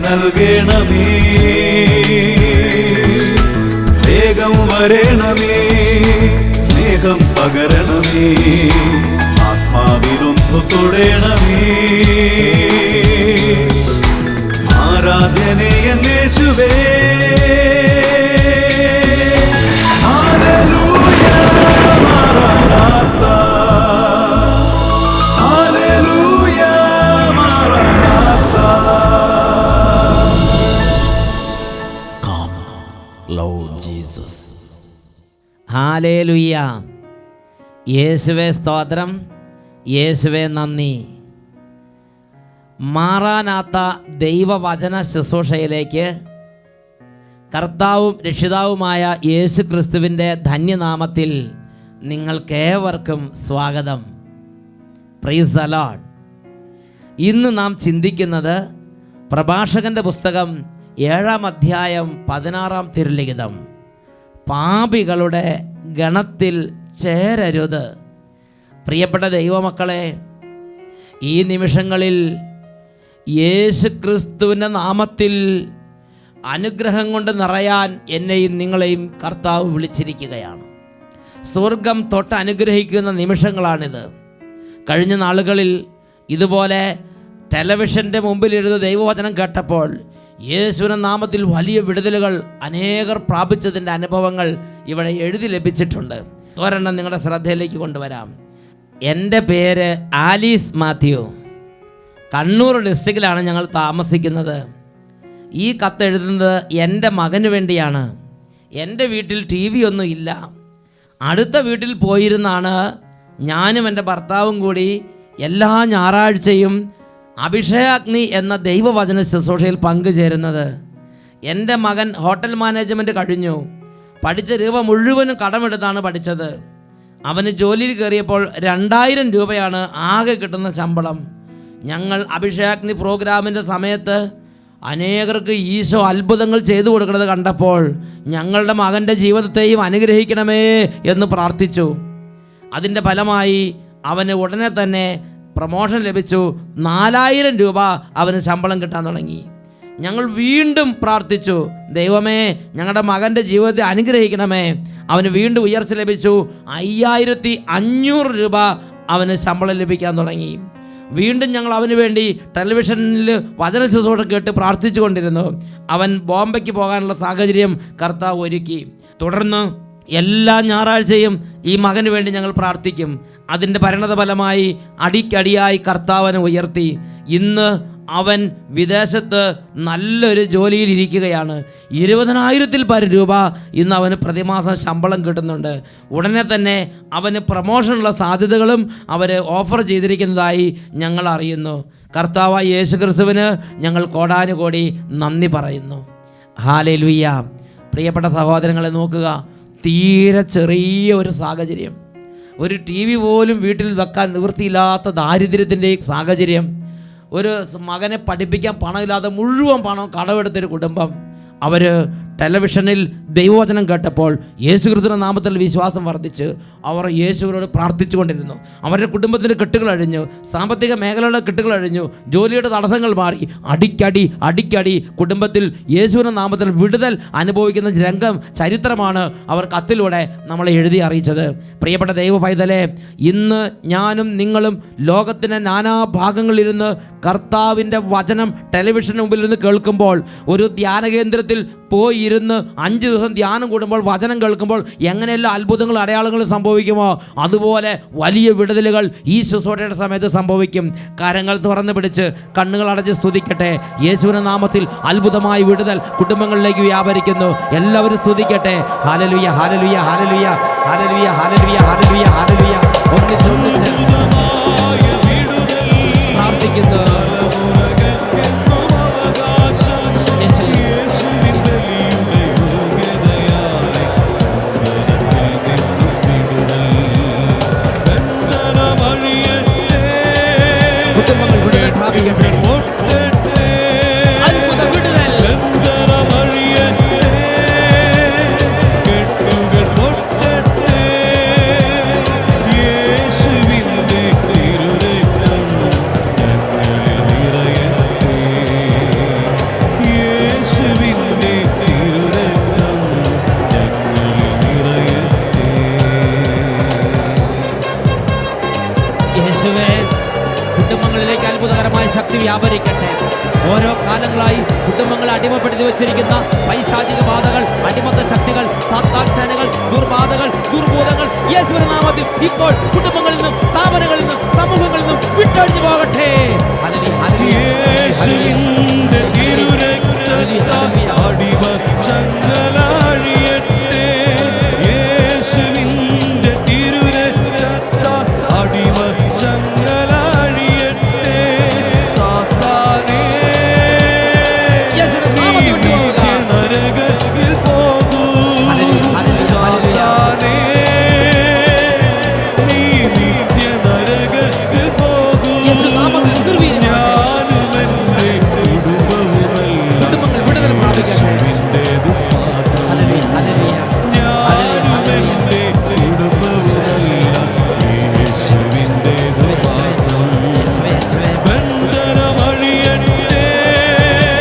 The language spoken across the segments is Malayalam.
നൽകണമേ, വേഗം വരണമേ, സ്നേഹം പകരണമേ, ആത്മാവിലൊന്നു തൊടണമേ. ആരാധനയൻ യേശുവേ, ഹല്ലേലൂയ മാറാനാഥാ, ഹല്ലേലൂയ മാറാനാഥാ. Come, Lord Jesus. ഹല്ലേലൂയ. യേശുവേ സ്തോത്രം, യേശുവേ നന്ദി. മാറാനാത്ത ദൈവവചന ശുശ്രൂഷയിലേക്ക് കർത്താവും രക്ഷിതാവുമായ യേശു ക്രിസ്തുവിൻ്റെ ധന്യനാമത്തിൽ നിങ്ങൾക്കേവർക്കും സ്വാഗതം. Price the Lord. ഇന്ന് നാം ചിന്തിക്കുന്നത് പ്രഭാഷകൻ്റെ പുസ്തകം 7-ാം അധ്യായം 16-ാം തിരുലിഖിതം, പാപികളുടെ ഗണത്തിൽ ചേരരുത്. പ്രിയപ്പെട്ട ദൈവമക്കളെ, ഈ നിമിഷങ്ങളിൽ യേശു ക്രിസ്തുവിൻ്റെ നാമത്തിൽ അനുഗ്രഹം കൊണ്ട് നിറയാൻ എന്നെയും നിങ്ങളെയും കർത്താവ് വിളിച്ചിരിക്കുകയാണ്. സ്വർഗം തൊട്ട് അനുഗ്രഹിക്കുന്ന നിമിഷങ്ങളാണിത്. കഴിഞ്ഞ നാളുകളിൽ ഇതുപോലെ ടെലിവിഷൻ്റെ മുമ്പിലിരുന്ന് ദൈവവചനം കേട്ടപ്പോൾ യേശുവിൻ്റെ നാമത്തിൽ വലിയ വിടുതലുകൾ അനേകർ പ്രാപിച്ചതിൻ്റെ അനുഭവങ്ങൾ ഇവിടെ എഴുതി ലഭിച്ചിട്ടുണ്ട്. ഒരെണ്ണം നിങ്ങളുടെ ശ്രദ്ധയിലേക്ക് കൊണ്ടുവരാം. എൻ്റെ പേര് ആലീസ് മാത്യു. കണ്ണൂർ ഡിസ്ട്രിക്റ്റിലാണ് ഞങ്ങൾ താമസിക്കുന്നത്. ഈ കത്തെഴുതുന്നത് എൻ്റെ മകന് വേണ്ടിയാണ്. എൻ്റെ വീട്ടിൽ TV ഒന്നും ഇല്ല. അടുത്ത വീട്ടിൽ പോയിരുന്നാണ് ഞാനും എൻ്റെ ഭർത്താവും കൂടി എല്ലാ ഞായറാഴ്ചയും അഭിഷേകാഗ്നി എന്ന ദൈവവചന ശുശ്രൂഷയിൽ പങ്കുചേരുന്നത്. എൻ്റെ മകൻ ഹോട്ടൽ മാനേജ്മെൻറ്റ് കഴിഞ്ഞു. പഠിച്ച രൂപ മുഴുവനും കടമെടുത്താണ് പഠിച്ചത്. അവന് ജോലിയിൽ കയറിയപ്പോൾ 2000 രൂപയാണ് ആകെ കിട്ടുന്ന ശമ്പളം. ഞങ്ങൾ അഭിഷേകാഗ്നി പ്രോഗ്രാമിൻ്റെ സമയത്ത് അനേകർക്ക് ഈശോ അത്ഭുതങ്ങൾ ചെയ്തു കൊടുക്കുന്നത് കണ്ടപ്പോൾ ഞങ്ങളുടെ മകൻ്റെ ജീവിതത്തെയും അനുഗ്രഹിക്കണമേ എന്ന് പ്രാർത്ഥിച്ചു. അതിൻ്റെ ഫലമായി അവന് ഉടനെ തന്നെ പ്രമോഷൻ ലഭിച്ചു. 4000 രൂപ അവന് ശമ്പളം കിട്ടാൻ തുടങ്ങി. ഞങ്ങൾ വീണ്ടും പ്രാർത്ഥിച്ചു, ദൈവമേ ഞങ്ങളുടെ മകൻ്റെ ജീവിതത്തെ അനുഗ്രഹിക്കണമേ. അവന് വീണ്ടും ഉയർച്ച ലഭിച്ചു. 5500 രൂപ അവന് ശമ്പളം ലഭിക്കാൻ തുടങ്ങി. വീണ്ടും ഞങ്ങൾ അവന് വേണ്ടി ടെലിവിഷനിൽ വചന ശുശ്രൂഷ കേട്ട് പ്രാർത്ഥിച്ചു കൊണ്ടിരുന്നു. അവൻ ബോംബെക്ക് പോകാനുള്ള സാഹചര്യം കർത്താവ് ഒരുക്കി. തുടർന്ന് എല്ലാ ഞായറാഴ്ചയും ഈ മകന് വേണ്ടി ഞങ്ങൾ പ്രാർത്ഥിക്കും. അതിൻ്റെ പരിണതഫലമായി അടിക്കടിയായി കർത്താവിനെ ഉയർത്തി. ഇന്ന് അവൻ വിദേശത്ത് നല്ലൊരു ജോലിയിൽ ഇരിക്കുകയാണ്. 20,000-ൽ പരം രൂപ ഇന്ന് അവന് പ്രതിമാസം ശമ്പളം കിട്ടുന്നുണ്ട്. ഉടനെ തന്നെ അവന് പ്രമോഷനുള്ള സാധ്യതകളും അവർ ഓഫർ ചെയ്തിരിക്കുന്നതായി ഞങ്ങൾ അറിയുന്നു. കർത്താവായ യേശു ക്രിസ്തുവിന് ഞങ്ങൾ കോടാനുകോടി നന്ദി പറയുന്നു. ഹല്ലേലൂയ. പ്രിയപ്പെട്ട സഹോദരങ്ങളെ നോക്കുക, തീരെ ചെറിയ ഒരു സാഹചര്യം, ഒരു TV പോലും വീട്ടിൽ വെക്കാൻ നിവൃത്തിയില്ലാത്ത ദാരിദ്ര്യത്തിൻ്റെ സാഹചര്യം, ഒരു മകനെ പഠിപ്പിക്കാൻ പണമില്ലാതെ മുഴുവൻ പണം കടമെടുത്തൊരു കുടുംബം. അവർ ടെലിവിഷനിൽ ദൈവവചനം കേട്ടപ്പോൾ യേശുക്രിസ്തുവിന്റെ നാമത്തിൽ വിശ്വാസം വർദ്ധിച്ച് അവർ യേശുവിനോട് പ്രാർത്ഥിച്ചു കൊണ്ടിരുന്നു. അവരുടെ കുടുംബത്തിൻ്റെ കെട്ടുകൾ അഴിഞ്ഞു, സാമ്പത്തിക മേഖലയുടെ കെട്ടുകൾ അഴിഞ്ഞു, ജോലിയുടെ തടസ്സങ്ങൾ മാറി. അടിക്കടി കുടുംബത്തിൽ യേശുവിൻ്റെ നാമത്തിൽ വിടുതൽ അനുഭവിക്കുന്ന രംഗം, ചരിത്രമാണ് അവർ കത്തിലൂടെ നമ്മളെ എഴുതി അറിയിച്ചത്. പ്രിയപ്പെട്ട ദൈവ പൈതലേ, ഇന്ന് ഞാനും നിങ്ങളും ലോകത്തിൻ്റെ നാനാഭാഗങ്ങളിലിരുന്ന് കർത്താവിൻ്റെ വചനം ടെലിവിഷന് മുമ്പിൽ നിന്ന് കേൾക്കുമ്പോൾ, ഒരു ധ്യാന കേന്ദ്രത്തിൽ പോയി ഇരുന്ന് 5 ദിവസം ധ്യാനം കൂടുമ്പോൾ വചനം കേൾക്കുമ്പോൾ എങ്ങനെയെല്ലാം അത്ഭുതങ്ങൾ അടയാളങ്ങൾ സംഭവിക്കുമോ അതുപോലെ വലിയ വിടുതലുകൾ ഈ ശുശ്രൂഷയുടെ സമയത്ത് സംഭവിക്കും. കരങ്ങൾ തുറന്നു പിടിച്ച് കണ്ണുകൾ അടച്ച് സ്തുതിക്കട്ടെ. യേശുവിന്റെ നാമത്തിൽ അത്ഭുതമായ വിടുതൽ കുടുംബങ്ങളിലേക്ക് വ്യാപരിക്കുന്നു. എല്ലാവരും സ്തുതിക്കട്ടെ. Hallelujah, hallelujah, hallelujah, hallelujah, hallelujah, hallelujah, hallelujah. ഒന്നിച്ച് പ്രാർത്ഥിക്കുന്നു. കുടുംബങ്ങളിലേക്ക് അത്ഭുതകരമായ ശക്തി വ്യാപരിക്കട്ടെ. ഓരോ കാലങ്ങളായി കുടുംബങ്ങളെ അടിമപ്പെടുത്തി വെച്ചിരിക്കുന്ന പൈശാചിക ബാധകൾ, അടിമത്ത ശക്തികൾ, സാത്താൻ സേനകൾ, ദുർബാധകൾ, ദുർഭൂതങ്ങൾ യേശുവിന്റെ നാമത്തിൽ ഇപ്പോൾ കുടുംബങ്ങളിൽ നിന്നും, സ്ഥാപനങ്ങളിൽ നിന്നും, സമൂഹങ്ങളിൽ നിന്നും വിട്ടൊഴിഞ്ഞു പോകട്ടെ. ഹല്ലേലൂയ, ഹല്ലേലൂയ, യേശുവിന്റെ തിരുരക്തത്താൽ അടിമ ചങ്ങലഴിയട്ടെ. യേശുവിന്റെ തിരുരക്തത്താൽ അടിമ ചങ്ങലഴിയട്ടെ. സാത്താനേ, യേശുവിന്റെ നാമത്തിൽ വിട്ടുപോകുക. നരകത്തിൽ പോകൂ. സാത്താനേ, നീ നിത്യ നരകത്തിൽ പോകൂ. യേശു നാമത്തിൽ നിർവീര്യമാകട്ടെ. കുടുംബങ്ങൾ വിടുതൽ പ്രാപിക്കട്ടെ. ഹല്ലേലൂയ, ഹല്ലേലൂയ,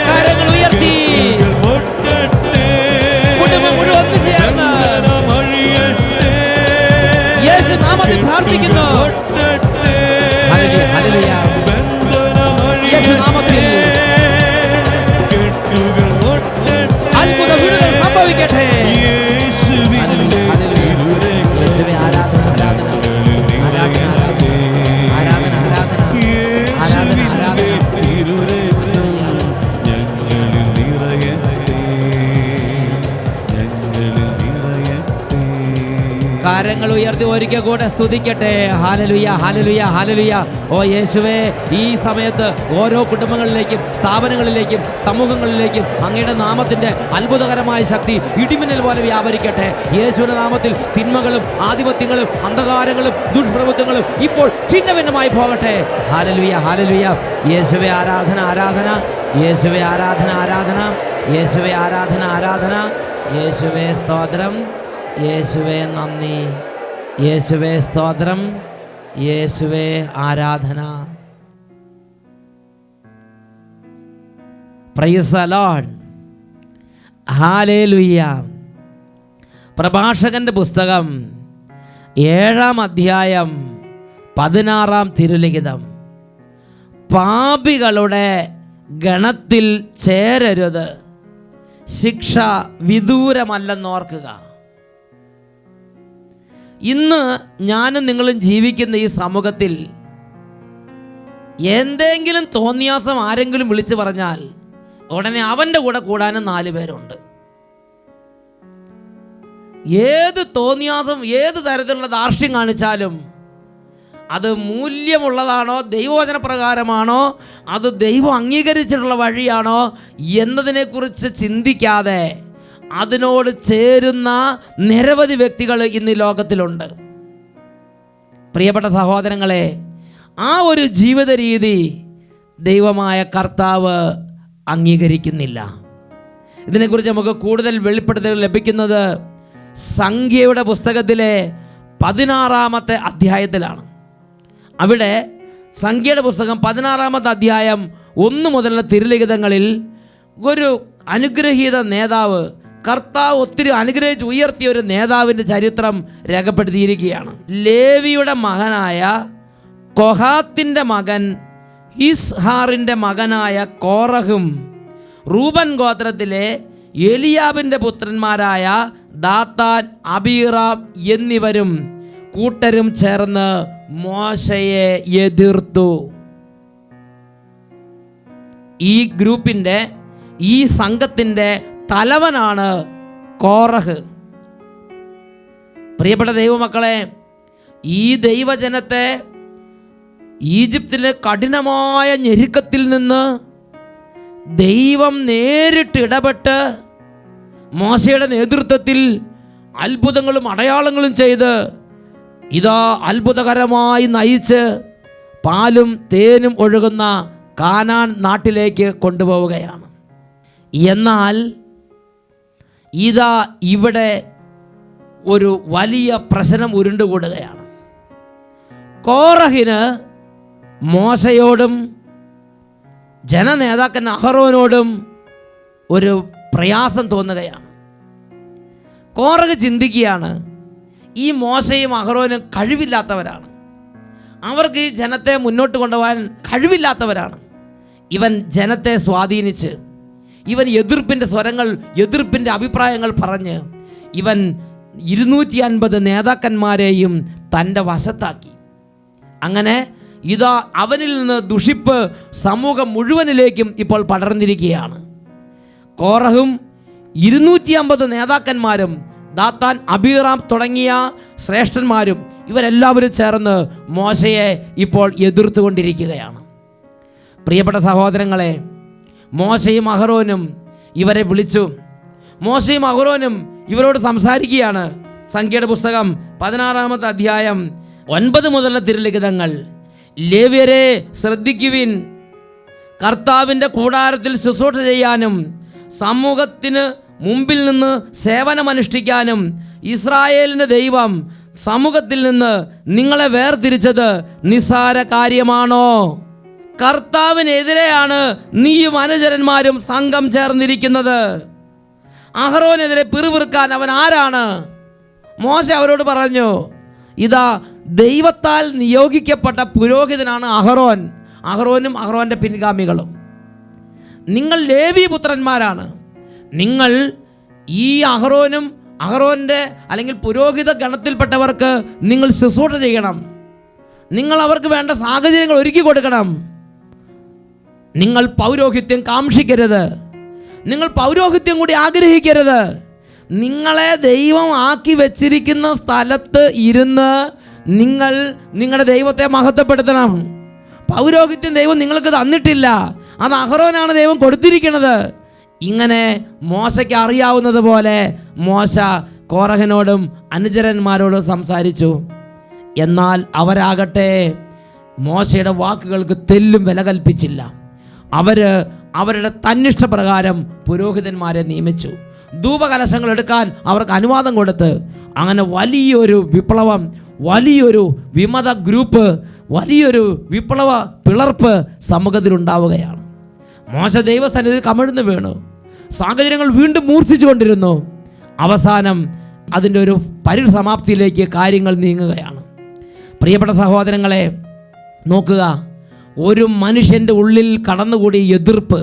കരങ്ങൾ ഉയർത്തി കുടുംബം മുഴുവൻ ഒന്നുചേർന്ന് യേശു നാമത്തിൽ പ്രാർത്ഥിക്കുന്നു. ഹല്ലേലൂയ, ഹല്ലേലൂയ, യേശു നാമത്തിൽ അത്ഭുത വിടുതൽ സംഭവിക്കട്ടെ. യേശുവേ, ആരാധന, ആരാധന, ആരാധന, ആരാധന, ആരാധന, ആരാധന, ആരാധന. കരങ്ങൾ ഉയർത്തി ഒരിക്കൽ കൂടെ സ്തുതിക്കട്ടെ. Hallelujah, hallelujah, hallelujah. ഓ യേശുവേ, ഈ സമയത്ത് ഓരോ കുടുംബങ്ങളിലേക്കും, സ്ഥാപനങ്ങളിലേക്കും, സമൂഹങ്ങളിലേക്കും അങ്ങയുടെ നാമത്തിന്റെ അത്ഭുതകരമായ ശക്തി ഇടിമിന്നൽ പോലെ വ്യാപരിക്കട്ടെ. യേശുവിന്റെ നാമത്തിൽ തിന്മകളും ആധിപത്യങ്ങളും അന്ധകാരങ്ങളും ദുഷ്പ്രഭുത്വങ്ങളും ഇപ്പോൾ ചിഹ്നഭിന്നമായി പോകട്ടെ. Hallelujah, hallelujah. യേശുവേ ആരാധന, ആരാധന, യേശുവേ ആരാധന, ആരാധന, യേശുവേ ആരാധന, ആരാധന, യേശുവേ സ്തോത്രം, യേശുവേ നന്ദി, യേശുവേ സ്തോത്രം, യേശുവേ ആരാധന. Praise the Lord. ഹല്ലേലൂയ. പ്രഭാഷകന്റെ പുസ്തകം 7-ാം അധ്യായം 16-ാം തിരുലിഖിതം. പാപികളുടെ ഗണത്തിൽ ചേരരുത്, ശിക്ഷ വിദൂരമല്ലെന്നോർക്കുക. ഇന്ന് ഞാനും നിങ്ങളും ജീവിക്കുന്ന ഈ സമൂഹത്തിൽ എന്തെങ്കിലും തോന്നിയാസം ആരെങ്കിലും വിളിച്ചു പറഞ്ഞാൽ ഉടനെ അവൻ്റെ കൂടെ കൂടാനും 4 പേരുണ്ട്. ഏത് തോന്നിയാസം, ഏത് തരത്തിലുള്ള ധാർഷ്ട്യം കാണിച്ചാലും അത് മൂല്യമുള്ളതാണോ, ദൈവവചന പ്രകാരമാണോ, അത് ദൈവം അംഗീകരിച്ചിട്ടുള്ള വഴിയാണോ എന്നതിനെക്കുറിച്ച് ചിന്തിക്കാതെ അതിനോട് ചേരുന്ന നിരവധി വ്യക്തികൾ ഇന്ന് ലോകത്തിലുണ്ട്. പ്രിയപ്പെട്ട സഹോദരങ്ങളെ, ആ ഒരു ജീവിത രീതി ദൈവമായ കർത്താവ് അംഗീകരിക്കുന്നില്ല. ഇതിനെക്കുറിച്ച് നമുക്ക് കൂടുതൽ വെളിപ്പെടുത്തൽ ലഭിക്കുന്നത് സംഖ്യയുടെ പുസ്തകത്തിലെ 16-ാമത്തെ അധ്യായത്തിലാണ്. അവിടെ സംഖ്യയുടെ പുസ്തകം 16-ാമത്തെ അധ്യായം 1 മുതലുള്ള തിരുലിഖിതങ്ങളിൽ ഒരു അനുഗ്രഹീത നേതാവ്, കർത്താവ് ഒത്തിരി അനുഗ്രഹിച്ച് ഉയർത്തിയ ഒരു നേതാവിൻ്റെ ചരിത്രം രേഖപ്പെടുത്തിയിരിക്കുകയാണ്. ലേവിയുടെ മകനായ കൊഹാത്തിൻ്റെ മകൻ ഇസ്ഹാറിൻ്റെ മകനായ കോറഹും റൂബൻ ഗോത്രത്തിലെ എലിയാബിൻ്റെ പുത്രന്മാരായ ദാത്താൻ, അബീറാം എന്നിവരും കൂട്ടരും ചേർന്ന് മോശയെ എതിർത്തു. ഈ ഗ്രൂപ്പിൻ്റെ, ഈ സംഘത്തിൻ്റെ തലവനാണ് കോറഹ്. പ്രിയപ്പെട്ട ദൈവമക്കളെ, ഈ ദൈവജനത്തെ ഈജിപ്തിലെ കഠിനമായ ഞെരുക്കത്തിൽ നിന്ന് ദൈവം നേരിട്ട് ഇടപെട്ട് മോശയുടെ നേതൃത്വത്തിൽ അത്ഭുതങ്ങളും അടയാളങ്ങളും ചെയ്ത് ഇതാ അത്ഭുതകരമായി നയിച്ച് പാലും തേനും ഒഴുകുന്ന കാനാൻ നാട്ടിലേക്ക് കൊണ്ടുപോവുകയാണ്. എന്നാൽ ഇതാ ഇവിടെ ഒരു വലിയ പ്രശ്നം ഉരുണ്ടുകൂടുകയാണ്. കോറഹിന് മോശയോടും ജനനേതാക്കൻ അഹറോനോടും ഒരു പ്രയാസം തോന്നുകയാണ്. കോറഹ് ചിന്തിക്കുകയാണ്, ഈ മോശയും അഹറോനും കഴിവില്ലാത്തവരാണ്, അവർക്ക് ഈ ജനത്തെ മുന്നോട്ട് കൊണ്ടുപോകാൻ കഴിവില്ലാത്തവരാണ്. ഇവൻ ജനത്തെ സ്വാധീനിച്ച്, ഇവൻ എതിർപ്പിൻ്റെ സ്വരങ്ങൾ, എതിർപ്പിൻ്റെ അഭിപ്രായങ്ങൾ പറഞ്ഞ് ഇവൻ 250 നേതാക്കന്മാരെയും തൻ്റെ വശത്താക്കി. അങ്ങനെ ഇതാ അവനിൽ നിന്ന് ദുഷിപ്പ് സമൂഹം മുഴുവനിലേക്കും ഇപ്പോൾ പടർന്നിരിക്കുകയാണ്. കോറഹും 250 നേതാക്കന്മാരും ദാത്താൻ, അബീറാം തുടങ്ങിയ ശ്രേഷ്ഠന്മാരും ഇവരെല്ലാവരും ചേർന്ന് മോശയെ ഇപ്പോൾ എതിർത്തുകൊണ്ടിരിക്കുകയാണ്. പ്രിയപ്പെട്ട സഹോദരങ്ങളെ, മോശയും അഹരോനും ഇവരെ വിളിച്ചു. മോശയും അഹരോനും ഇവരോട് സംസാരിക്കുകയാണ്. സംഖ്യയുടെ പുസ്തകം 16-ാമത്തെ അധ്യായം 9 മുതലുള്ള തിരുലിഖിതങ്ങൾ. ലേവ്യരെ ശ്രദ്ധിക്കുവിൻ, കർത്താവിൻ്റെ കൂടാരത്തിൽ ശുശ്രൂഷ ചെയ്യാനും സമൂഹത്തിന് മുമ്പിൽ നിന്ന് സേവനമനുഷ്ഠിക്കാനും ഇസ്രായേലിൻ്റെ ദൈവം സമൂഹത്തിൽ നിന്ന് നിങ്ങളെ വേർതിരിച്ചത് നിസ്സാര കാര്യമാണോ? കർത്താവിനെതിരെയാണ് നീയും അനുചരന്മാരും സംഘം ചേർന്നിരിക്കുന്നത്. അഹരോനെതിരെ പിറുപിറുക്കാൻ അവൻ ആരാണ്? മോശ അവരോട് പറഞ്ഞു, ഇതാ ദൈവത്താൽ നിയോഗിക്കപ്പെട്ട പുരോഹിതനാണ് അഹരോൻ, അഹരോനും അഹരോൻ്റെ പിൻഗാമികളും. നിങ്ങൾ ലേവി പുത്രന്മാരാണ്. നിങ്ങൾ ഈ അഹരോനും അഹരോൻ്റെ അല്ലെങ്കിൽ പുരോഹിത ഗണത്തിൽപ്പെട്ടവർക്ക് നിങ്ങൾ ശുശ്രൂഷ ചെയ്യണം. നിങ്ങൾ അവർക്ക് വേണ്ട സാഹചര്യങ്ങൾ ഒരുക്കി കൊടുക്കണം. നിങ്ങൾ പൗരോഹിത്യം കാക്ഷിക്കരുത്. നിങ്ങൾ പൗരോഹിത്യം കൂടി ആഗ്രഹിക്കരുത്. നിങ്ങളെ ദൈവം ആക്കി വെച്ചിരിക്കുന്ന സ്ഥലത്ത് ഇരുന്ന് നിങ്ങൾ നിങ്ങളുടെ ദൈവത്തെ മഹത്വപ്പെടുത്തണം. പൗരോഹിത്യം ദൈവം നിങ്ങൾക്ക് തന്നിട്ടില്ല, അത് അഹരോനാണ് ദൈവം കൊടുത്തിരിക്കുന്നത്. ഇങ്ങനെ മോശയ്ക്ക് അറിയാവുന്നത് പോലെ മോശ കോറഹിനോടും അനുചരന്മാരോടും സംസാരിച്ചു. എന്നാൽ അവരാകട്ടെ മോശയുടെ വാക്കുകൾക്ക് തെല്ലും വില കൽപ്പിച്ചില്ല. അവരുടെ തന്നിഷ്ടപ്രകാരം പുരോഹിതന്മാരെ നിയമിച്ചു. ധൂപകലശങ്ങൾ എടുക്കാൻ അവർക്ക് അനുവാദം കൊടുത്ത് അങ്ങനെ വലിയൊരു വിപ്ലവം, വലിയൊരു വിമത ഗ്രൂപ്പ്, വലിയൊരു വിപ്ലവ പിളർപ്പ് സമൂഹത്തിലുണ്ടാവുകയാണ്. മോശ ദൈവസന്നിധിയിൽ കമിഴ്ന്നു വീണു. സാഹചര്യങ്ങൾ വീണ്ടും മൂർച്ഛിച്ചു കൊണ്ടിരുന്നു. അവസാനം അതിൻ്റെ ഒരു പരിസമാപ്തിയിലേക്ക് കാര്യങ്ങൾ നീങ്ങുകയാണ്. പ്രിയപ്പെട്ട സഹോദരങ്ങളെ, നോക്കുക, ഒരു മനുഷ്യൻ്റെ ഉള്ളിൽ കടന്നുകൂടി എതിർപ്പ്,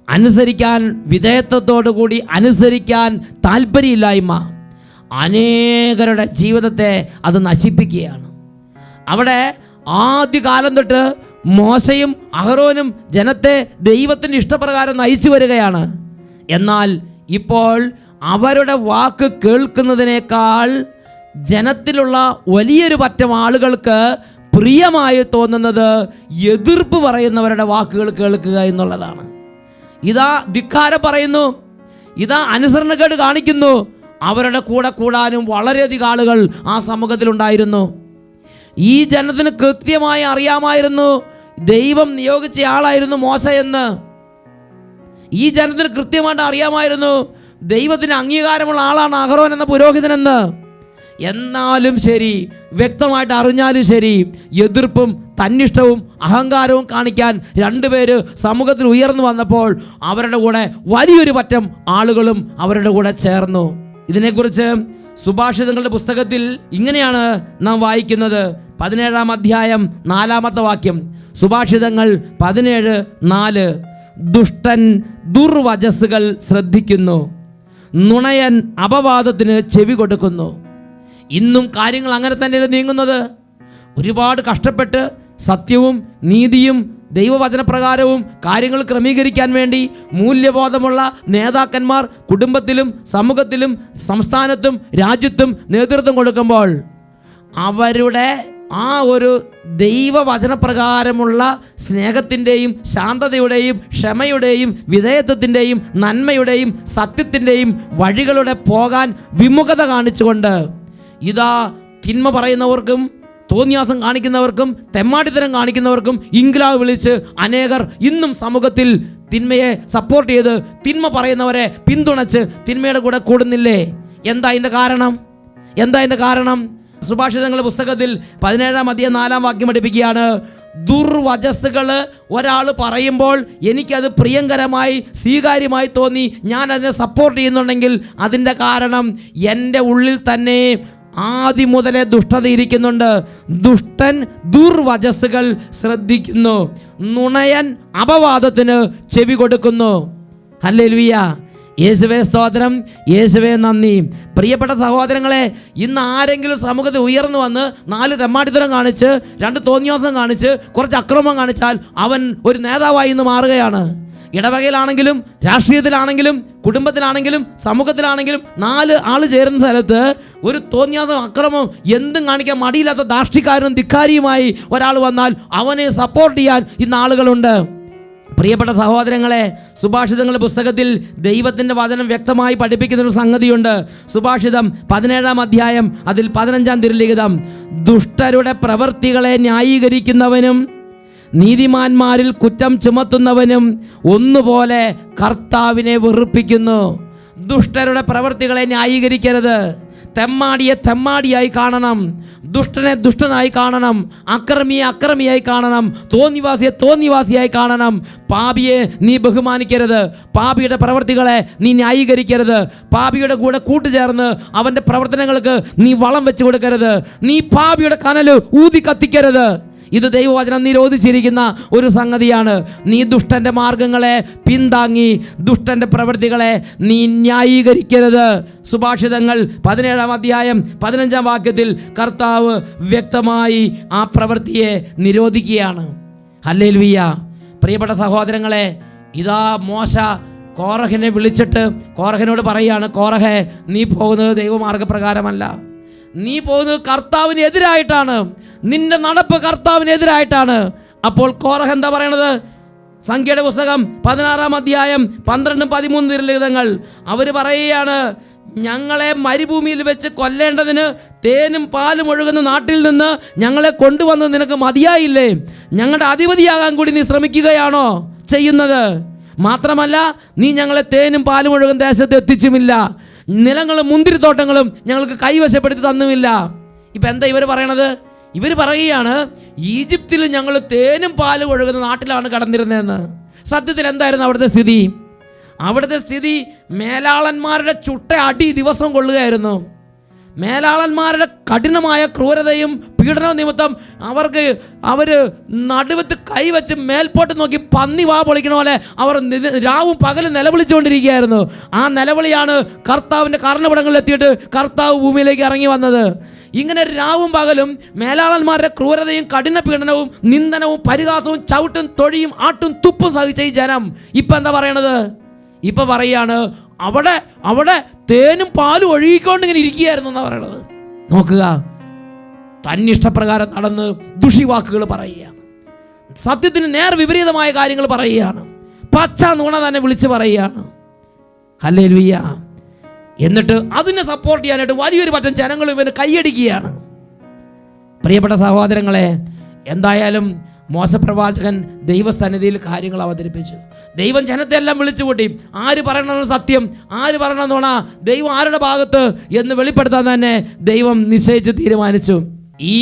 അനുസരിക്കാൻ വിധേയത്വത്തോടു കൂടി അനുസരിക്കാൻ താല്പര്യമില്ലായ്മ അനേകരുടെ ജീവിതത്തെ അത് നശിപ്പിക്കുകയാണ്. അവിടെ ആദ്യകാലം തൊട്ട് മോശയും അഹരോനും ജനത്തെ ദൈവത്തിൻ്റെ ഇഷ്ടപ്രകാരം നയിച്ചു വരികയാണ്. എന്നാൽ ഇപ്പോൾ അവരുടെ വാക്ക് കേൾക്കുന്നതിനേക്കാൾ ജനത്തിലുള്ള വലിയൊരു പറ്റം ആളുകൾക്ക് പ്രിയമായി തോന്നുന്നത് എതിർപ്പ് പറയുന്നവരുടെ വാക്കുകൾ കേൾക്കുക എന്നുള്ളതാണ്. ഇതാ ധിക്കാരം പറയുന്നു, ഇതാ അനുസരണക്കേട് കാണിക്കുന്നു. അവരുടെ കൂടെ കൂടാനും വളരെയധികം ആളുകൾ ആ സമൂഹത്തിലുണ്ടായിരുന്നു. ഈ ജനത്തിന് കൃത്യമായി അറിയാമായിരുന്നു ദൈവം നിയോഗിച്ച ആളായിരുന്നു മോശ എന്ന്. ഈ ജനത്തിന് കൃത്യമായിട്ട് അറിയാമായിരുന്നു ദൈവത്തിന് അംഗീകാരമുള്ള ആളാണ് അഹരോൻ എന്ന പുരോഹിതനെന്ന്. എന്നാലും ശരി, വ്യക്തമായിട്ട് അറിഞ്ഞാലും ശരി, എതിർപ്പും തന്നിഷ്ടവും അഹങ്കാരവും കാണിക്കാൻ രണ്ടുപേര് സമൂഹത്തിൽ ഉയർന്നു വന്നപ്പോൾ അവരുടെ കൂടെ വലിയൊരു പറ്റം ആളുകളും അവരുടെ കൂടെ ചേർന്നു. ഇതിനെക്കുറിച്ച് സുഭാഷിതങ്ങളുടെ പുസ്തകത്തിൽ ഇങ്ങനെയാണ് നാം വായിക്കുന്നത്. 17-ാം അധ്യായം 4-ാമത്തെ വാക്യം. സുഭാഷിതങ്ങൾ 17:4. ദുഷ്ടൻ ദുർവചസ്സുകൾ ശ്രദ്ധിക്കുന്നു, നുണയൻ അപവാദത്തിന് ചെവി കൊടുക്കുന്നു. ഇന്നും കാര്യങ്ങൾ അങ്ങനെ തന്നെയല്ലേ നീങ്ങുന്നത്? ഒരുപാട് കഷ്ടപ്പെട്ട് സത്യവും നീതിയും ദൈവവചനപ്രകാരവും കാര്യങ്ങൾ ക്രമീകരിക്കാൻ വേണ്ടി മൂല്യബോധമുള്ള നേതാക്കന്മാർ കുടുംബത്തിലും സമൂഹത്തിലും സംസ്ഥാനത്തും രാജ്യത്തും നേതൃത്വം കൊടുക്കുമ്പോൾ അവരുടെ ആ ഒരു ദൈവവചനപ്രകാരമുള്ള സ്നേഹത്തിൻ്റെയും ശാന്തതയുടെയും ക്ഷമയുടെയും വിധേയത്വത്തിൻ്റെയും നന്മയുടെയും സത്യത്തിൻ്റെയും വഴികളുടെ പോകാൻ വിമുഖത കാണിച്ചുകൊണ്ട് ഇതാ തിന്മ പറയുന്നവർക്കും തോന്നിയാസം കാണിക്കുന്നവർക്കും തെമ്മാടിത്തരം കാണിക്കുന്നവർക്കും ഇൻക്ലാബ് വിളിച്ച് അനേകർ ഇന്നും സമൂഹത്തിൽ തിന്മയെ സപ്പോർട്ട് ചെയ്ത് തിന്മ പറയുന്നവരെ പിന്തുണച്ച് തിന്മയുടെ കൂടെ കൂടുന്നില്ലേ? എന്താ അതിൻ്റെ കാരണം? സുഭാഷിതങ്ങളുടെ പുസ്തകത്തിൽ 17-ാം അധ്യായം 4-ാം വാക്യം പഠിപ്പിക്കുകയാണ്. ദുർവചസ്സുകൾ ഒരാൾ പറയുമ്പോൾ എനിക്കത് പ്രിയങ്കരമായി സ്വീകാര്യമായി തോന്നി ഞാൻ അതിനെ സപ്പോർട്ട് ചെയ്യുന്നുണ്ടെങ്കിൽ അതിൻ്റെ കാരണം എൻ്റെ ഉള്ളിൽ തന്നെ ആദ്യം മുതലേ ദുഷ്ടത ഇരിക്കുന്നുണ്ട്. ദുഷ്ടൻ ദുർവചസ്സുകൾ ശ്രദ്ധിക്കുന്നു, നുണയൻ അപവാദത്തിന് ചെവി കൊടുക്കുന്നു. ഹല്ലേലൂയ. യേശുവേ സ്തോത്രം, യേശുവേ നന്ദി. പ്രിയപ്പെട്ട സഹോദരങ്ങളെ, ഇന്ന് ആരെങ്കിലും സമൂഹത്തിൽ ഉയർന്നു വന്ന് 4 തെമ്മാടിത്തരം കാണിച്ച് 2 തോന്നിയാസം കാണിച്ച് കുറച്ച് അക്രമം കാണിച്ചാൽ അവൻ ഒരു നേതാവായി ഇന്ന് മാറുകയാണ്. ഇടവകയിലാണെങ്കിലും രാഷ്ട്രീയത്തിലാണെങ്കിലും കുടുംബത്തിലാണെങ്കിലും സമൂഹത്തിലാണെങ്കിലും 4 ആൾ ചേരുന്ന സ്ഥലത്ത് ഒരു തോന്നിയാസം അക്രമം എന്തും കാണിക്കാൻ മടിയില്ലാത്ത ദാഷ്ടിക്കാരനും ധിക്കാരിയുമായി ഒരാൾ വന്നാൽ അവനെ സപ്പോർട്ട് ചെയ്യാൻ ഇന്ന് ആളുകളുണ്ട്. പ്രിയപ്പെട്ട സഹോദരങ്ങളെ, സുഭാഷിതങ്ങളുടെ പുസ്തകത്തിൽ ദൈവത്തിൻ്റെ വചനം വ്യക്തമായി പഠിപ്പിക്കുന്നൊരു സംഗതിയുണ്ട്. സുഭാഷിതം 17-ാം അധ്യായം അതിൽ 15-ാം തിരുലിഖിതം, ദുഷ്ടരുടെ പ്രവൃത്തികളെ ന്യായീകരിക്കുന്നവനും നീതിമാന്മാരിൽ കുറ്റം ചുമത്തുന്നവനും ഒന്നുപോലെ കർത്താവിനെ വെറുപ്പിക്കുന്നു. ദുഷ്ടരുടെ പ്രവൃത്തികളെ ന്യായീകരിക്കരുത്. തെമ്മാടിയെ തെമ്മാടിയായി കാണണം, ദുഷ്ടനെ ദുഷ്ടനായി കാണണം, അക്രമിയെ അക്രമിയായി കാണണം, തോന്നിവാസിയെ തോന്നിവാസിയായി കാണണം. പാപിയെ നീ ബഹുമാനിക്കരുത്, പാപിയുടെ പ്രവൃത്തികളെ നീ ന്യായീകരിക്കരുത്, പാപിയുടെ കൂടെ കൂട്ടുചേർന്ന് അവൻ്റെ പ്രവർത്തനങ്ങൾക്ക് നീ വളം വെച്ച് കൊടുക്കരുത്, നീ പാപിയുടെ കനൽ ഊതി കത്തിക്കരുത്. ഇത് ദൈവവചനം നിരോധിച്ചിരിക്കുന്ന ഒരു സംഗതിയാണ്. നീ ദുഷ്ടൻ്റെ മാർഗങ്ങളെ പിന്താങ്ങി ദുഷ്ടൻ്റെ പ്രവൃത്തികളെ നീ ന്യായീകരിക്കരുത്. സുഭാഷിതങ്ങൾ 17-ാം അധ്യായം 15-ാം വാക്യത്തിൽ കർത്താവ് വ്യക്തമായി ആ പ്രവൃത്തിയെ നിരോധിക്കുകയാണ്. ഹല്ലേലൂയ. പ്രിയപ്പെട്ട സഹോദരങ്ങളെ, ഇതാ മോശ കോറഹിനെ വിളിച്ചിട്ട് കോറഹിനോട് പറയുകയാണ്, കോറഹെ, നീ പോകുന്നത് ദൈവമാർഗപ്രകാരമല്ല, നീ പോകുന്നത് കർത്താവിനെതിരായിട്ടാണ്, നിന്റെ നടപ്പ് കർത്താവിനെതിരായിട്ടാണ്. അപ്പോൾ കോറഹ് എന്താ പറയണത്? സംഖ്യയുടെ പുസ്തകം 16-ാം അധ്യായം 12-13 തിരുലിഖിതങ്ങൾ അവർ പറയുകയാണ്, ഞങ്ങളെ മരുഭൂമിയിൽ വെച്ച് കൊല്ലേണ്ടതിന് തേനും പാലും ഒഴുകുന്ന നാട്ടിൽ നിന്ന് ഞങ്ങളെ കൊണ്ടുവന്ന് നിനക്ക് മതിയായില്ലേ? ഞങ്ങളുടെ അധിപതിയാകാൻ കൂടി നീ ശ്രമിക്കുകയാണോ ചെയ്യുന്നത്? മാത്രമല്ല, നീ ഞങ്ങളെ തേനും പാലും ഒഴുകുന്ന ദേശത്ത് എത്തിച്ചുമില്ല, നിലങ്ങളും മുന്തിരിത്തോട്ടങ്ങളും ഞങ്ങൾക്ക് കൈവശപ്പെടുത്തി തന്നുമില്ല. ഇപ്പം എന്താ ഇവർ പറയണത്? ഇവർ പറയുകയാണ്, ഈജിപ്തിൽ ഞങ്ങൾ തേനും പാലും ഒഴുകുന്ന നാട്ടിലാണ് കടന്നിരുന്നതെന്ന്. സത്യത്തിൽ എന്തായിരുന്നു അവിടുത്തെ സ്ഥിതി? അവിടുത്തെ സ്ഥിതി മേലാളന്മാരുടെ ചുട്ട അടി ദിവസം കൊള്ളുകയായിരുന്നു. മേലാളന്മാരുടെ കഠിനമായ ക്രൂരതയും പീഡനവും നിമിത്തം അവർ നടുവത്ത് കൈവച്ച് മേൽപോട്ട് നോക്കി പന്നി വാ പൊളിക്കണ പോലെ അവർ രാവും പകലും നിലവിളിച്ചുകൊണ്ടിരിക്കുകയായിരുന്നു. ആ നിലവിളിയാണ് കർത്താവിൻ്റെ കർണപടങ്ങളിൽ എത്തിയിട്ട് കർത്താവ് ഭൂമിയിലേക്ക് ഇറങ്ങി വന്നത്. ഇങ്ങനെ രാവും പകലും മേലാളന്മാരുടെ ക്രൂരതയും കഠിന പീഡനവും നിന്ദനവും പരിഹാസവും ചവിട്ടും തൊഴിയും ആട്ടും തുപ്പും സഹിച്ച ഈ ജനം ഇപ്പം എന്താ പറയണത്? ഇപ്പം പറയാണ്, അവിടെ തേനും പാലും ഒഴുകിക്കൊണ്ട് ഇങ്ങനെ ഇരിക്കുകയായിരുന്നു എന്നാണ് പറയണത്. നോക്കുക, തന്നിഷ്ടപ്രകാരം നടന്ന് ദുഷിവാക്കുകൾ പറയുകയാണ്, സത്യത്തിന് നേർ വിപരീതമായ കാര്യങ്ങൾ പറയുകയാണ്, പച്ച നുണ തന്നെ വിളിച്ച് പറയുകയാണ്. ഹല്ലേലൂയ. എന്നിട്ട് അതിനെ സപ്പോർട്ട് ചെയ്യാനായിട്ട് വലിയൊരു പറ്റം ജനങ്ങൾ ഇവന് കൈയടിക്കുകയാണ്. പ്രിയപ്പെട്ട സഹോദരങ്ങളെ, എന്തായാലും മോശപ്രവാചകൻ ദൈവസന്നിധിയിൽ കാര്യങ്ങൾ അവതരിപ്പിച്ചു. ദൈവം ജനത്തെ എല്ലാം വിളിച്ചുകൂട്ടി. ആര് പറയണമെന്ന് സത്യം, ആര് പറയണമെന്ന് നുണ, ദൈവം ആരുടെ ഭാഗത്ത് എന്ന് വെളിപ്പെടുത്താൻ തന്നെ ദൈവം നിശ്ചയിച്ച് തീരുമാനിച്ചു. ഈ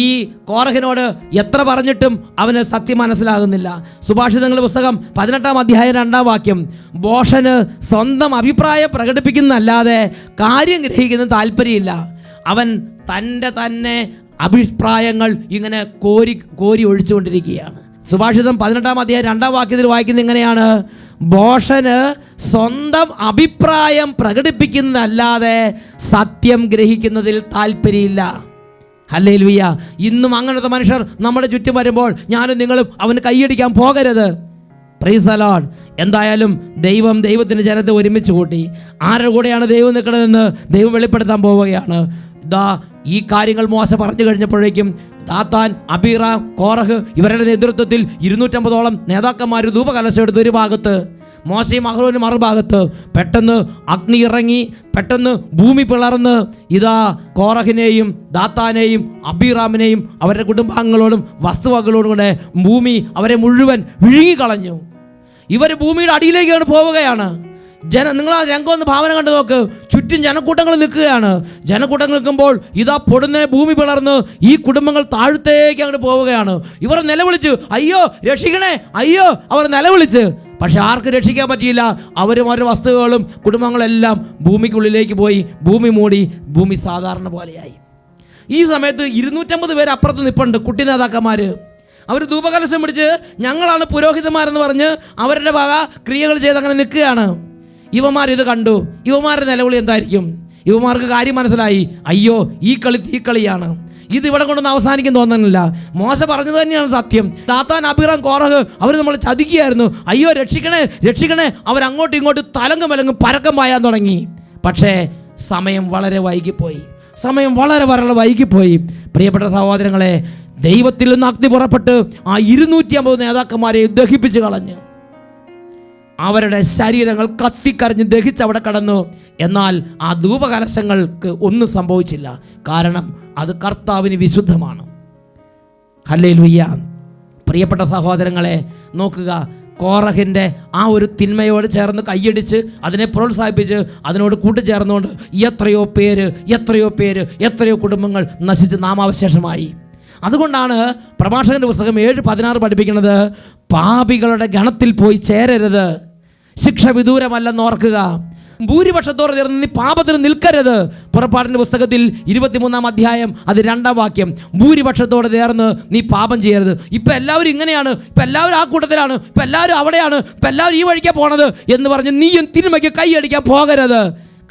കോറഹിനോട് എത്ര പറഞ്ഞിട്ടും അവന് സത്യം മനസ്സിലാകുന്നില്ല. സുഭാഷിതങ്ങളുടെ പുസ്തകം 18-ാം അധ്യായം 2-ാം വാക്യം, ബോഷന് സ്വന്തം അഭിപ്രായം പ്രകടിപ്പിക്കുന്നതല്ലാതെ കാര്യം ഗ്രഹിക്കുന്ന താല്പര്യമില്ല. അവൻ തന്നെ അഭിപ്രായങ്ങൾ ഇങ്ങനെ കോരി ഒഴിച്ചുകൊണ്ടിരിക്കുകയാണ്. സുഭാഷിതം 18-ാം അധ്യായം 2-ാം വാക്യത്തിൽ വായിക്കുന്നത് ഇങ്ങനെയാണ്, ബോഷന് സ്വന്തം അഭിപ്രായം പ്രകടിപ്പിക്കുന്നതല്ലാതെ സത്യം ഗ്രഹിക്കുന്നതിൽ താല്പര്യമില്ല. ഹല്ലേലൂയ. ഇന്നും അങ്ങനത്തെ മനുഷ്യർ നമ്മുടെ ചുറ്റും വരുമ്പോൾ ഞാനും നിങ്ങളും അവന് കൈയടിക്കാൻ പോകരുത്. Price the Lord. എന്തായാലും ദൈവത്തിൻ്റെ ജനത്തെ ഒരുമിച്ച് കൂട്ടി. ആരുടെ കൂടെയാണ് ദൈവം നിൽക്കണമെന്ന് ദൈവം വെളിപ്പെടുത്താൻ പോവുകയാണ്. ഇതാ ഈ കാര്യങ്ങൾ മോശ പറഞ്ഞു കഴിഞ്ഞപ്പോഴേക്കും ദാത്താൻ, അബീറാം, കോറഹ് ഇവരുടെ നേതൃത്വത്തിൽ 250ഓളം നേതാക്കന്മാർ ധൂപകലശം എടുത്ത് ഒരു ഭാഗത്ത്, മോശയും അഹ്റോനും മറുഭാഗത്ത്. പെട്ടെന്ന് അഗ്നി ഇറങ്ങി, പെട്ടെന്ന് ഭൂമി പിളർന്ന് ഇതാ കോറഹിനെയും ദാത്താനെയും അബീറാമിനെയും അവരുടെ കുടുംബാംഗങ്ങളോടും വസ്തുവകളോടും കൂടെ ഭൂമി അവരെ മുഴുവൻ വിഴുങ്ങിക്കളഞ്ഞു. ഇവർ ഭൂമിയുടെ അടിയിലേക്കാണ് പോവുകയാണ്. നിങ്ങൾ ആ രംഗം ഒന്ന് ഭാവന കണ്ടു നോക്ക്. ചുറ്റും ജനക്കൂട്ടങ്ങൾ നിൽക്കുകയാണ്. ജനക്കൂട്ടങ്ങൾ നിൽക്കുമ്പോൾ ഇതാ പൊടുന്നനെ ഭൂമി പിളർന്ന് ഈ കുടുംബങ്ങൾ താഴത്തേക്ക് അങ്ങോട്ട് പോവുകയാണ്. ഇവർ നിലവിളിച്ചു, അയ്യോ രക്ഷിക്കണേ, അയ്യോ. അവർ നിലവിളിച്ച്, പക്ഷെ ആർക്ക് രക്ഷിക്കാൻ പറ്റിയില്ല. അവരും അവരുടെ വസ്തുക്കളും കുടുംബങ്ങളെല്ലാം ഭൂമിക്കുള്ളിലേക്ക് പോയി. ഭൂമി മൂടി, ഭൂമി സാധാരണ പോലെയായി. ഈ സമയത്ത് 250 പേര് അപ്പുറത്ത് നിൽപ്പുണ്ട്, കുട്ടി നേതാക്കന്മാർ. അവർ ധൂപകലശം പിടിച്ച് ഞങ്ങളാണ് പുരോഹിതന്മാരെന്ന് പറഞ്ഞ് അവരുടെ വക ക്രിയകൾ ചെയ്ത് അങ്ങനെ നിൽക്കുകയാണ്. ഇവന്മാരിത് കണ്ടു. ഇവന്മാരുടെ നിലവിളി എന്തായിരിക്കും? ഇവന്മാർക്ക് കാര്യം മനസ്സിലായി, അയ്യോ ഈ കളി തീക്കളിയാണ്, ഇത് ഇവിടെ കൊണ്ടൊന്നും അവസാനിക്കും തോന്നുന്നില്ല. മോശ പറഞ്ഞത് തന്നെയാണ് സത്യം. ദാത്താൻ, അബീറാം, കോറഹ് അവർ നമ്മൾ ചതിക്കുകയായിരുന്നു, അയ്യോ രക്ഷിക്കണേ രക്ഷിക്കണേ. അവരങ്ങോട്ടും ഇങ്ങോട്ടും തലങ്കും വിലങ്ങും പരക്കം പായാൻ തുടങ്ങി. പക്ഷേ സമയം വളരെ വൈകിപ്പോയി. പ്രിയപ്പെട്ട സഹോദരങ്ങളെ, ദൈവത്തിൽ നിന്ന് അഗ്നി പുറപ്പെട്ട് ആ 250 നേതാക്കന്മാരെ ദഹിപ്പിച്ച് കളഞ്ഞ് അവരുടെ ശരീരങ്ങൾ കത്തിക്കരഞ്ഞ് ദഹിച്ചവിടെ കടന്നു. എന്നാൽ ആ ധൂപകലശങ്ങൾക്ക് ഒന്നും സംഭവിച്ചില്ല. കാരണം അത് കർത്താവിന് വിശുദ്ധമാണ്. ഹല്ലേലൂയ. പ്രിയപ്പെട്ട സഹോദരങ്ങളെ, നോക്കുക, കോറഹിൻ്റെ ആ ഒരു തിന്മയോട് ചേർന്ന് കൈയടിച്ച് അതിനെ പ്രോത്സാഹിപ്പിച്ച് അതിനോട് കൂട്ടുചേർന്നുകൊണ്ട് എത്രയോ കുടുംബങ്ങൾ നശിച്ച് നാമാവശേഷമായി. അതുകൊണ്ടാണ് പ്രഭാഷകന്റെ പുസ്തകം 7:16 പഠിപ്പിക്കുന്നത്, പാപികളുടെ ഗണത്തിൽ പോയി ചേരരുത്, ശിക്ഷ വിദൂരമല്ലെന്ന് ഓർക്കുക. ഭൂരിപക്ഷത്തോടെ ചേർന്ന് നീ പാപത്തിന് നിൽക്കരുത്. പുറപ്പാടിൻ്റെ പുസ്തകത്തിൽ 23-ാം അധ്യായം അത് 2-ാം വാക്യം. ഭൂരിപക്ഷത്തോടെ ചേർന്ന് നീ പാപം ചെയ്യരുത്. ഇപ്പം എല്ലാവരും ഇങ്ങനെയാണ്, ഇപ്പം എല്ലാവരും ആ കൂട്ടത്തിലാണ്, ഇപ്പം എല്ലാവരും അവിടെയാണ്, ഇപ്പം എല്ലാവരും ഈ വഴിക്കാണ് പോണത് എന്ന് പറഞ്ഞ് നീയും തിന്മയ്ക്ക് കൈയടിക്കാൻ പോകരുത്.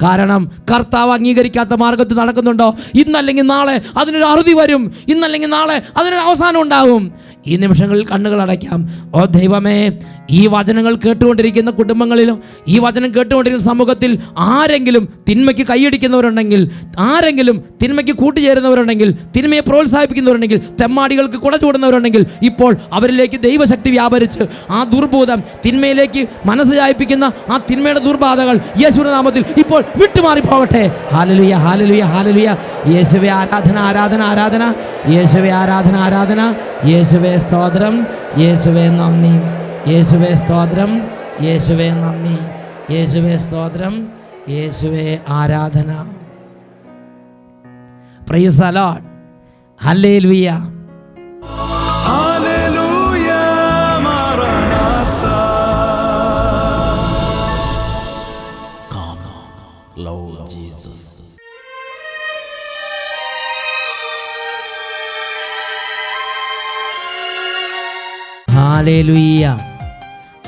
കാരണം കർത്താവ് അംഗീകരിക്കാത്ത മാർഗത്തിൽ നടക്കുന്നുണ്ടോ, ഇന്നല്ലെങ്കിൽ നാളെ അതിനൊരു അറുതി വരും, ഇന്നല്ലെങ്കിൽ നാളെ അതിനൊരു അവസാനം ഉണ്ടാകും. ഈ നിമിഷങ്ങളിൽ കണ്ണുകൾ അടയ്ക്കാം. ഓ ദൈവമേ, ഈ വചനങ്ങൾ കേട്ടുകൊണ്ടിരിക്കുന്ന കുടുംബങ്ങളിലും ഈ വചനം കേട്ടുകൊണ്ടിരിക്കുന്ന സമൂഹത്തിൽ ആരെങ്കിലും തിന്മയ്ക്ക് കൈയടിക്കുന്നവരുണ്ടെങ്കിൽ, ആരെങ്കിലും തിന്മയ്ക്ക് കൂട്ടുചേരുന്നവരുണ്ടെങ്കിൽ, തിന്മയെ പ്രോത്സാഹിപ്പിക്കുന്നവരുണ്ടെങ്കിൽ, തെമ്മാടികൾക്ക് കുട ചൂടുന്നവരുണ്ടെങ്കിൽ, ഇപ്പോൾ അവരിലേക്ക് ദൈവശക്തി വ്യാപരിച്ച് ആ ദുർബോധം, തിന്മയിലേക്ക് മനസ്സ് ചായിപ്പിക്കുന്ന ആ തിന്മയുടെ ദുർബാധകൾ യേശുവിന്റെ നാമത്തിൽ ഇപ്പോൾ വിട്ടുമാറിപ്പോകട്ടെ. Hallelujah, hallelujah, hallelujah. യേശുവേ ആരാധന, ആരാധന, ആരാധന. യേശുവേ ആരാധന, ആരാധന. യേശുവേ സ്തോത്രം, യേശുവേ നന്ദി. യേശുവേ സ്തോത്രം, യേശുവേ നന്ദി. യേശുവേ സ്തോത്രം, യേശുവേ ആരാധന. Praise the Lord. Hallelujah. Hallelujah, മാറാനാത്ത. Come, Lord Jesus. ഹല്ലേലൂയ.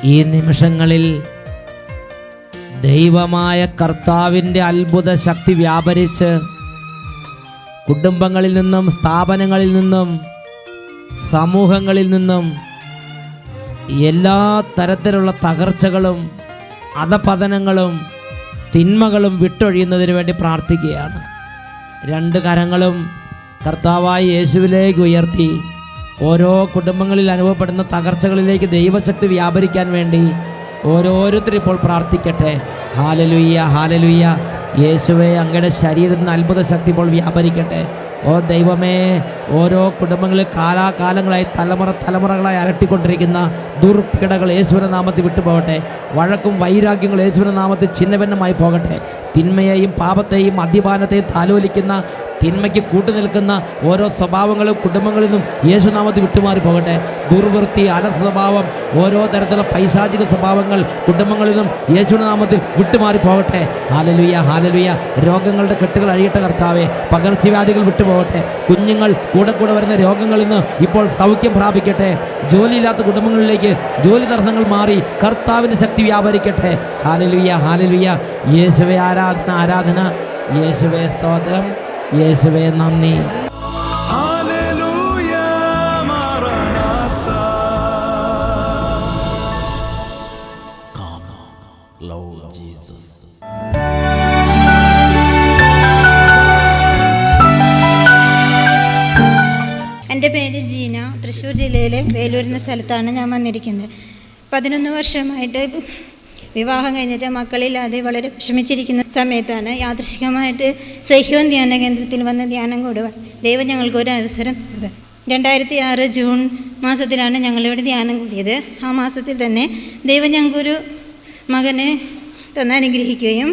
ഈ നിമിഷങ്ങളിൽ ദൈവമായ കർത്താവിൻ്റെ അത്ഭുത ശക്തി വ്യാപരിച്ച് കുടുംബങ്ങളിൽ നിന്നും, സ്ഥാപനങ്ങളിൽ നിന്നും, സമൂഹങ്ങളിൽ നിന്നും എല്ലാ തരത്തിലുള്ള തകർച്ചകളും അധപതനങ്ങളും തിന്മകളും വിട്ടൊഴിയുന്നതിന് വേണ്ടി പ്രാർത്ഥിക്കുകയാണ്. 2 കരങ്ങളും കർത്താവായ യേശുവിലേക്ക് ഉയർത്തി ഓരോ കുടുംബങ്ങളിൽ അനുഭവപ്പെടുന്ന തകർച്ചകളിലേക്ക് ദൈവശക്തി വ്യാപരിക്കാൻ വേണ്ടി ഓരോരുത്തരും ഇപ്പോൾ പ്രാർത്ഥിക്കട്ടെ. Hallelujah, hallelujah. യേശുവേ, അങ്ങയുടെ ശരീരത്തിൽ നിന്ന് അത്ഭുത ശക്തി ഇപ്പോൾ വ്യാപരിക്കട്ടെ. ഓ ദൈവമേ, ഓരോ കുടുംബങ്ങളിൽ കാലാകാലങ്ങളായി തലമുറകളായി അലട്ടിക്കൊണ്ടിരിക്കുന്ന ദുർപീഡകൾ യേശുവിൻ്റെ നാമത്തിൽ വിട്ടുപോകട്ടെ. വഴക്കും വൈരാഗ്യങ്ങൾ യേശുവിൻ്റെ നാമത്തിൽ ഛിന്നഭിന്നമായി പോകട്ടെ. തിന്മയെയും പാപത്തെയും മദ്യപാനത്തെയും താലോലിക്കുന്ന, തിന്മയ്ക്ക് കൂട്ടുനിൽക്കുന്ന ഓരോ സ്വഭാവങ്ങളും കുടുംബങ്ങളിൽ നിന്നും യേശുനാമത്തിൽ വിട്ടുമാറി പോകട്ടെ. ദുർവൃത്തി, അനസ്വഭാവം, ഓരോ തരത്തിലുള്ള പൈശാചിക സ്വഭാവങ്ങൾ കുടുംബങ്ങളിൽ നിന്നും യേശുവിന്റെ നാമത്തിൽ വിട്ടുമാറി പോകട്ടെ. Hallelujah, hallelujah. രോഗങ്ങളുടെ കെട്ടുകൾ അഴിയട്ടെ കർത്താവേ. പകർച്ചവ്യാധികൾ വിട്ടുപോകട്ടെ. കുഞ്ഞുങ്ങൾ കൂടെ വരുന്ന രോഗങ്ങളിൽ നിന്ന് ഇപ്പോൾ സൗഖ്യം പ്രാപിക്കട്ടെ. ജോലിയില്ലാത്ത കുടുംബങ്ങളിലേക്ക് ജോലി തടസ്സങ്ങൾ മാറി കർത്താവിൻ്റെ ശക്തി വ്യാപരിക്കട്ടെ. Hallelujah, hallelujah. യേശുവേ ആരാധന, ആരാധന. യേശുവേ സ്തോത്രം, യേശുവേ നന്ദി. ഹല്ലേലൂയ, മാറാനാത്ത. Come, Lord Jesus. എൻ്റെ പേര് ജീന. തൃശ്ശൂർ ജില്ലയിലെ വേലൂർ എന്ന സ്ഥലത്താണ് ഞാൻ വന്നിരിക്കുന്നത്. 11 വർഷമായിട്ട് വിവാഹം കഴിഞ്ഞിട്ട് മക്കളില്ലാതെ വളരെ വിഷമിച്ചിരിക്കുന്ന സമയത്താണ് യാദൃശ്ചികമായിട്ട് സഹ്യോൻ ധ്യാന കേന്ദ്രത്തിൽ വന്ന് ധ്യാനം കൂടുവാൻ ദൈവം ഞങ്ങൾക്കൊരു അവസരം തന്നത്. 2006 ജൂൺ മാസത്തിലാണ് ഞങ്ങളിവിടെ ധ്യാനം കൂടിയത്. ആ മാസത്തിൽ തന്നെ ദൈവം ഞങ്ങൾക്കൊരു മകനെ തന്നനുഗ്രഹിക്കുകയും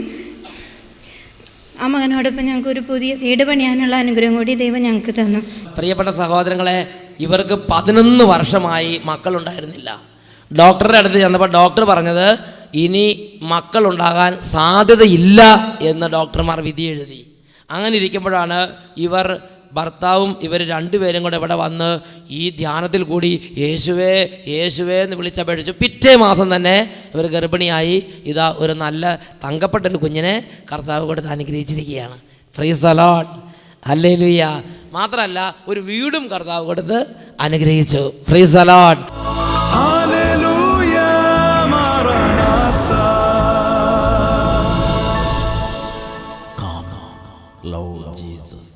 ആ മകനോടൊപ്പം ഞങ്ങൾക്കൊരു പുതിയ വീട് പണിയാനുള്ള അനുഗ്രഹം കൂടി ദൈവം ഞങ്ങൾക്ക് തന്നു. പ്രിയപ്പെട്ട സഹോദരങ്ങളെ, ഇവർക്ക് 11 വർഷമായി മക്കളുണ്ടായിരുന്നില്ല. ഡോക്ടറുടെ അടുത്ത് ചെന്നപ്പോൾ ഡോക്ടർ പറഞ്ഞത് ഇനി മക്കളുണ്ടാകാൻ സാധ്യതയില്ല എന്ന് ഡോക്ടർമാർ വിധി എഴുതി. അങ്ങനെ ഇരിക്കുമ്പോഴാണ് ഇവർ ഭർത്താവും ഇവർ രണ്ടുപേരും കൂടെ ഇവിടെ വന്ന് ഈ ധ്യാനത്തിൽ കൂടി യേശുവേ യേശുവേ എന്ന് വിളിച്ചപേക്ഷിച്ചു. പിറ്റേ മാസം തന്നെ ഇവർ ഗർഭിണിയായി. ഇതാ ഒരു നല്ല തങ്കപ്പെട്ടൊരു കുഞ്ഞിനെ കർത്താവ് കൊടുത്ത് അനുഗ്രഹിച്ചിരിക്കുകയാണ്. Praise the Lord, hallelujah. മാത്രമല്ല ഒരു വീടും കർത്താവ് കൊടുത്ത് അനുഗ്രഹിച്ചു. Praise the Lord. Hallelujah, Maranatha. Come, Lord Jesus.